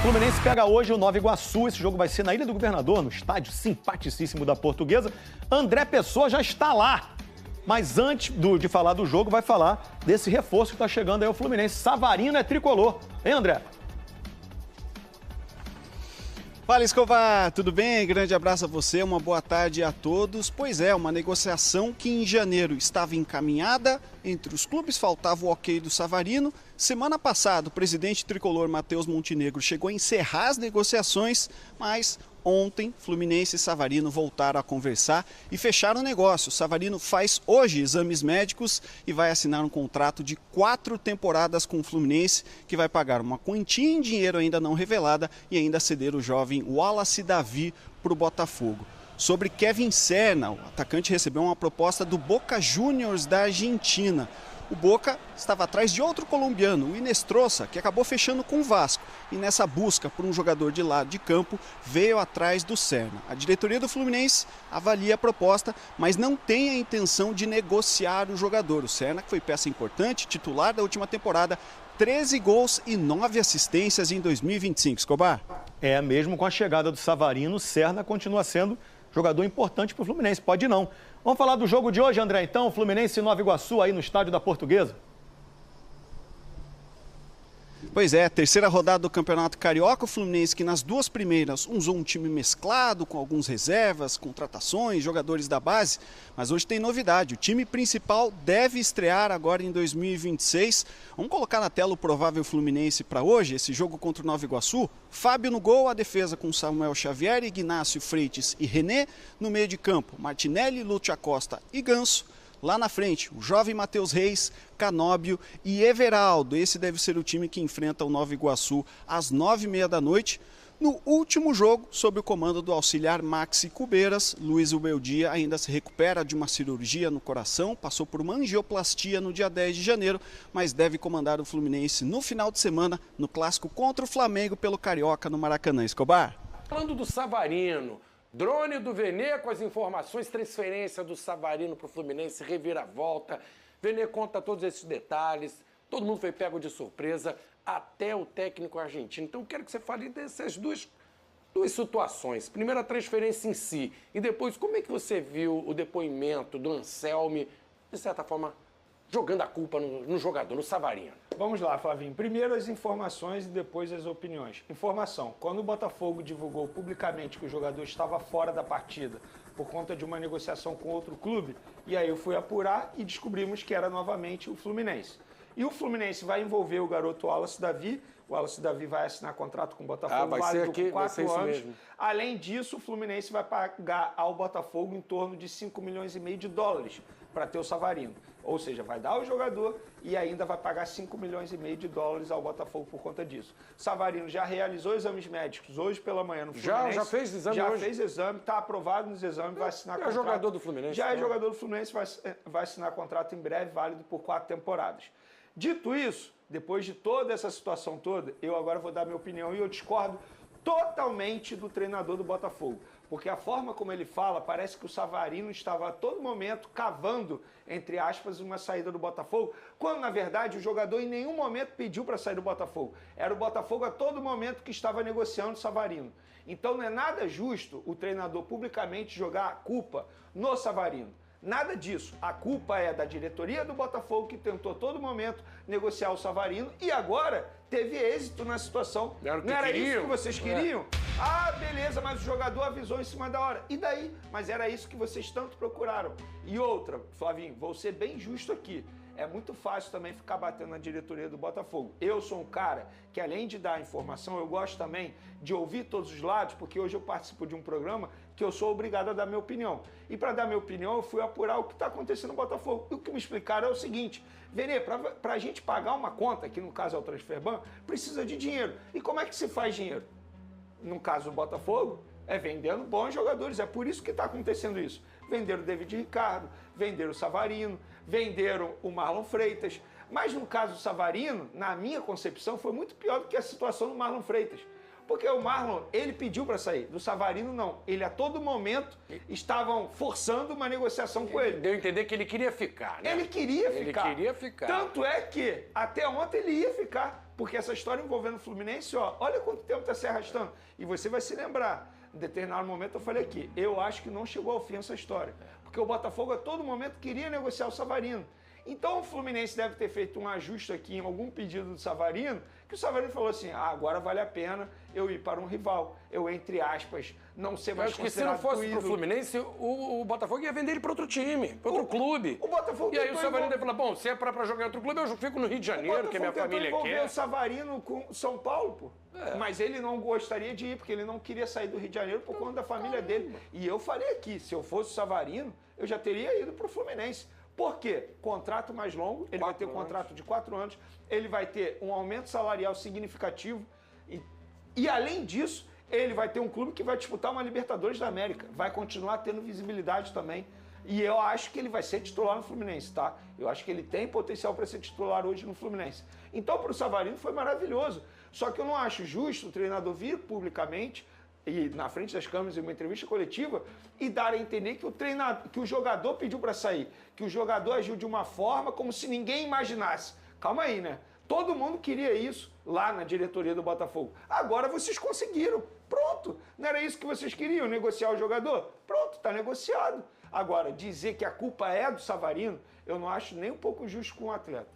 Fluminense pega hoje o Nova Iguaçu. Esse jogo vai ser na Ilha do Governador, no estádio simpaticíssimo da Portuguesa. André Pessoa já está lá. Mas antes de falar do jogo, vai falar desse reforço que está chegando aí ao Fluminense. Savarino é tricolor. Hein, André? Fala, Escobar, tudo bem? Grande abraço a você, uma boa tarde a todos. Pois é, uma negociação que em janeiro estava encaminhada entre os clubes, faltava o ok do Savarino. Semana passada, o presidente tricolor Matheus Montenegro chegou a encerrar as negociações, mas ontem Fluminense e Savarino voltaram a conversar e fecharam o negócio. O Savarino faz hoje exames médicos e vai assinar um contrato de 4 temporadas com o Fluminense, que vai pagar uma quantia em dinheiro ainda não revelada e ainda ceder o jovem Wallace Davi para o Botafogo. Sobre Kevin Serna, o atacante recebeu uma proposta do Boca Juniors da Argentina. O Boca estava atrás de outro colombiano, o Inestrosa, que acabou fechando com o Vasco. E nessa busca por um jogador de lado de campo, veio atrás do Serna. A diretoria do Fluminense avalia a proposta, mas não tem a intenção de negociar o jogador. O Serna, que foi peça importante, titular da última temporada, 13 gols e 9 assistências em 2025. Escobar? Mesmo com a chegada do Savarino, o Serna continua sendo jogador importante para o Fluminense. Pode não. Vamos falar do jogo de hoje, André, então. Fluminense e Nova Iguaçu aí no estádio da Portuguesa. Pois é, terceira rodada do Campeonato Carioca, o Fluminense que nas duas primeiras usou um time mesclado, com algumas reservas, contratações, jogadores da base, mas hoje tem novidade, o time principal deve estrear agora em 2026. Vamos colocar na tela o provável Fluminense para hoje, esse jogo contra o Nova Iguaçu. Fábio no gol, a defesa com Samuel Xavier, Ignácio Freitas e René. No meio de campo, Martinelli, Lúcio Acosta e Ganso. Lá na frente, o jovem Matheus Reis, Canóbio e Everaldo. Esse deve ser o time que enfrenta o Nova Iguaçu às 9h30 da noite. No último jogo, sob o comando do auxiliar Maxi Cubeiras, Luiz Ubeldia ainda se recupera de uma cirurgia no coração, passou por uma angioplastia no dia 10 de janeiro, mas deve comandar o Fluminense no final de semana no clássico contra o Flamengo pelo Carioca no Maracanã. Escobar? Falando do Savarino, drone do Venê com as informações, transferência do Savarino para o Fluminense, reviravolta. Venê conta todos esses detalhes, todo mundo foi pego de surpresa, até o técnico argentino. Então eu quero que você fale dessas duas situações. Primeiro a transferência em si e depois como é que você viu o depoimento do Anselmi, de certa forma, jogando a culpa no jogador, no Savarino. Vamos lá, Flavinho. Primeiro as informações e depois as opiniões. Informação. Quando o Botafogo divulgou publicamente que o jogador estava fora da partida por conta de uma negociação com outro clube, e aí eu fui apurar e descobrimos que era novamente o Fluminense. E o Fluminense vai envolver o garoto Wallace Davi. O Wallace Davi vai assinar contrato com o Botafogo, válido por 4 anos. Além disso, o Fluminense vai pagar ao Botafogo em torno de 5,5 milhões de dólares para ter o Savarino. Ou seja, vai dar o jogador e ainda vai pagar 5,5 milhões de dólares ao Botafogo por conta disso. Savarino já realizou exames médicos hoje pela manhã no Fluminense. Já fez exame hoje? Já fez exame, está aprovado nos exames, vai assinar contrato. É jogador do Fluminense. Já é jogador do Fluminense, vai assinar contrato em breve, válido por 4 temporadas. Dito isso, depois de toda essa situação toda, eu agora vou dar minha opinião e eu discordo totalmente do treinador do Botafogo. Porque a forma como ele fala, parece que o Savarino estava a todo momento cavando, entre aspas, uma saída do Botafogo, quando na verdade o jogador em nenhum momento pediu para sair do Botafogo. Era o Botafogo a todo momento que estava negociando o Savarino. Então não é nada justo o treinador publicamente jogar a culpa no Savarino. Nada disso. A culpa é da diretoria do Botafogo, que tentou a todo momento negociar o Savarino e agora teve êxito na situação. Não era isso que vocês queriam? Ah, beleza, mas o jogador avisou em cima da hora. E daí? Mas era isso que vocês tanto procuraram. E outra, Flavinho, vou ser bem justo aqui. É muito fácil também ficar batendo na diretoria do Botafogo. Eu sou um cara que, além de dar informação, eu gosto também de ouvir todos os lados, porque hoje eu participo de um programa que eu sou obrigado a dar minha opinião. E para dar minha opinião, eu fui apurar o que está acontecendo no Botafogo. E o que me explicaram é o seguinte: Venê, para a gente pagar uma conta, que no caso é o Transferban, precisa de dinheiro. E como é que se faz dinheiro? No caso do Botafogo, é vendendo bons jogadores. É por isso que está acontecendo isso. Venderam o David Ricardo, venderam o Savarino, venderam o Marlon Freitas. Mas no caso do Savarino, na minha concepção, foi muito pior do que a situação do Marlon Freitas. Porque o Marlon, ele pediu para sair. Do Savarino, não. Ele, a todo momento, estavam forçando uma negociação com ele. Deu a entender que ele queria ficar, né? Ele queria ficar. Ele queria ficar. Tanto é que, até ontem, ele ia ficar. Porque essa história envolvendo o Fluminense, ó, olha quanto tempo está se arrastando. E você vai se lembrar, em determinado momento eu falei aqui, eu acho que não chegou ao fim essa história. Porque o Botafogo a todo momento queria negociar o Savarino. Então o Fluminense deve ter feito um ajuste aqui em algum pedido do Savarino, que o Savarino falou assim, agora vale a pena eu ir para um rival, eu, entre aspas, não ser mais considerado. Acho que se não fosse pro Fluminense, o Botafogo ia vender ele para outro time, para outro clube. O Botafogo e aí o Savarino ia falar, bom, se é para jogar em outro clube, eu fico no Rio de Janeiro, que a minha família quer. O Savarino com São Paulo, pô. Mas ele não gostaria de ir, porque ele não queria sair do Rio de Janeiro por conta da família dele. E eu falei aqui, se eu fosse o Savarino, eu já teria ido pro Fluminense. Por quê? Contrato mais longo, ele vai ter um contrato de 4 anos, ele vai ter um aumento salarial significativo e além disso, ele vai ter um clube que vai disputar uma Libertadores da América, vai continuar tendo visibilidade também. E eu acho que ele vai ser titular no Fluminense, tá? Eu acho que ele tem potencial para ser titular hoje no Fluminense. Então, para o Savarino foi maravilhoso. Só que eu não acho justo o treinador vir publicamente e na frente das câmeras em uma entrevista coletiva e dar a entender que o jogador pediu para sair, que o jogador agiu de uma forma como se ninguém imaginasse. Calma aí, né? Todo mundo queria isso lá na diretoria do Botafogo. Agora vocês conseguiram. Pronto. Não era isso que vocês queriam, negociar o jogador? Pronto, está negociado. Agora, dizer que a culpa é do Savarino, eu não acho nem um pouco justo com o atleta.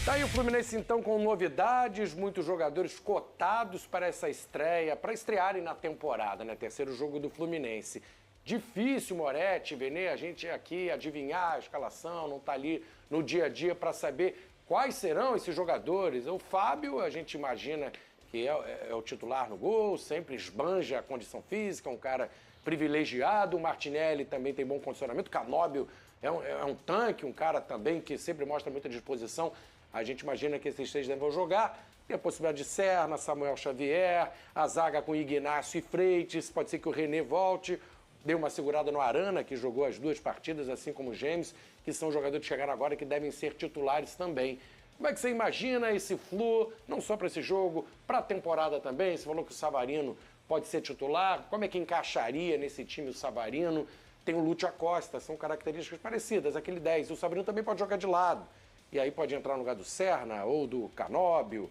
Tá aí o Fluminense, então, com novidades, muitos jogadores cotados para essa estreia, para estrearem na temporada, né? Terceiro jogo do Fluminense. Difícil, Moretti, Benê, a gente aqui adivinhar a escalação, não tá ali no dia a dia para saber quais serão esses jogadores. O Fábio, a gente imagina que é o titular no gol, sempre esbanja a condição física, um cara privilegiado. O Martinelli também tem bom condicionamento. O Canóbio é um tanque, um cara também que sempre mostra muita disposição. A gente imagina que esses três devem jogar. Tem a possibilidade de Serna, Samuel Xavier, a zaga com Ignacio e Freitas. Pode ser que o René volte. Deu uma segurada no Arana, que jogou as 2 partidas, assim como o James, que são jogadores que chegaram agora e que devem ser titulares também. Como é que você imagina esse Flu, não só para esse jogo, para a temporada também? Você falou que o Savarino pode ser titular. Como é que encaixaria nesse time o Savarino? Tem o Lúcio Acosta, são características parecidas, aquele 10. O Savarino também pode jogar de lado. E aí pode entrar no lugar do Serna ou do Canóbio.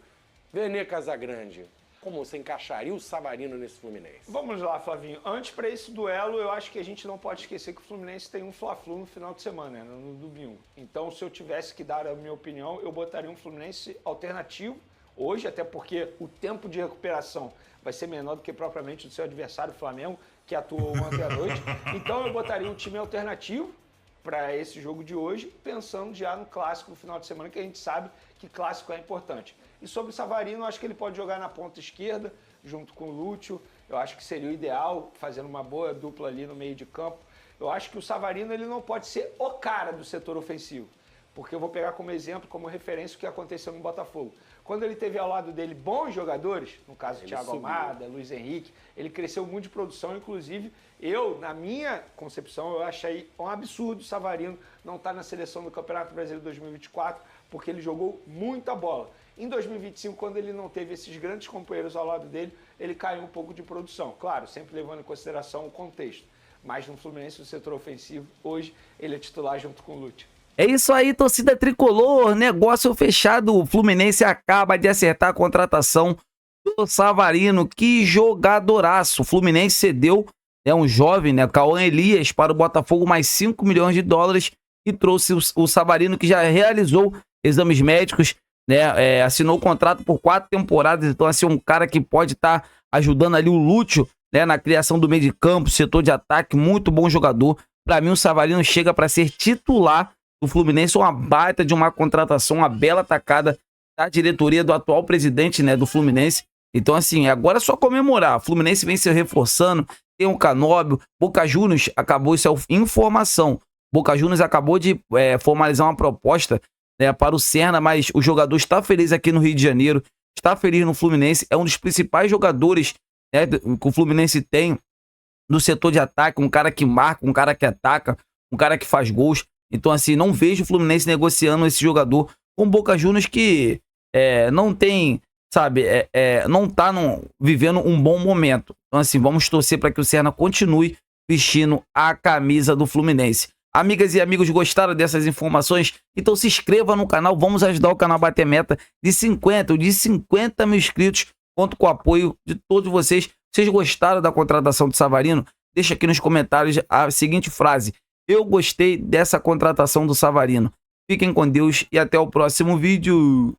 Vene Casagrande, como você encaixaria o Savarino nesse Fluminense? Vamos lá, Flavinho. Antes, para esse duelo, eu acho que a gente não pode esquecer que o Fluminense tem um Fla-Flu no final de semana, né, no domingo. Então, se eu tivesse que dar a minha opinião, eu botaria um Fluminense alternativo hoje, até porque o tempo de recuperação vai ser menor do que propriamente do seu adversário, o Flamengo, que atuou ontem à noite. Então, eu botaria um time alternativo para esse jogo de hoje, pensando já no clássico do final de semana, que a gente sabe que clássico é importante. E sobre o Savarino, eu acho que ele pode jogar na ponta esquerda, junto com o Lúcio. Eu acho que seria o ideal, fazendo uma boa dupla ali no meio de campo. Eu acho que o Savarino ele não pode ser o cara do setor ofensivo, porque eu vou pegar como exemplo, como referência, o que aconteceu no Botafogo. Quando ele teve ao lado dele bons jogadores, no caso do Thiago Almada, Luiz Henrique, ele cresceu muito de produção, inclusive eu, na minha concepção, eu achei um absurdo o Savarino não estar na seleção do Campeonato Brasileiro 2024, porque ele jogou muita bola. Em 2025, quando ele não teve esses grandes companheiros ao lado dele, ele caiu um pouco de produção. Claro, sempre levando em consideração o contexto. Mas no Fluminense, no setor ofensivo, hoje, ele é titular junto com o Lúcio. É isso aí, torcida tricolor, negócio fechado. O Fluminense acaba de acertar a contratação do Savarino. Que jogadoraço. O Fluminense cedeu um jovem, né, Cauã Elias, para o Botafogo, mais 5 milhões de dólares e trouxe o Savarino, que já realizou exames médicos, né, assinou o contrato por 4 temporadas. Então, assim, um cara que pode estar ajudando ali o Lúcio, né, na criação do meio de campo, setor de ataque, muito bom jogador. Para mim, o Savarino chega para ser titular do Fluminense, uma baita de uma contratação, uma bela atacada da diretoria do atual presidente, né, do Fluminense. Então, assim, agora é só comemorar. O Fluminense vem se reforçando, tem o Canóbio, Boca Juniors acabou, isso é informação, Boca Juniors acabou de formalizar uma proposta, né, para o Serna, mas o jogador está feliz aqui no Rio de Janeiro, está feliz no Fluminense, é um dos principais jogadores, né, que o Fluminense tem no setor de ataque, um cara que marca, um cara que ataca, um cara que faz gols. Então, assim, não vejo o Fluminense negociando esse jogador com o Boca Juniors, que não tem, sabe, não tá vivendo um bom momento. Então, assim, vamos torcer para que o Serna continue vestindo a camisa do Fluminense. Amigas e amigos, gostaram dessas informações? Então se inscreva no canal, vamos ajudar o canal a bater meta de 50 mil inscritos. Conto com o apoio de todos vocês. Vocês gostaram da contratação do Savarino? Deixa aqui nos comentários a seguinte frase: eu gostei dessa contratação do Savarino. Fiquem com Deus e até o próximo vídeo.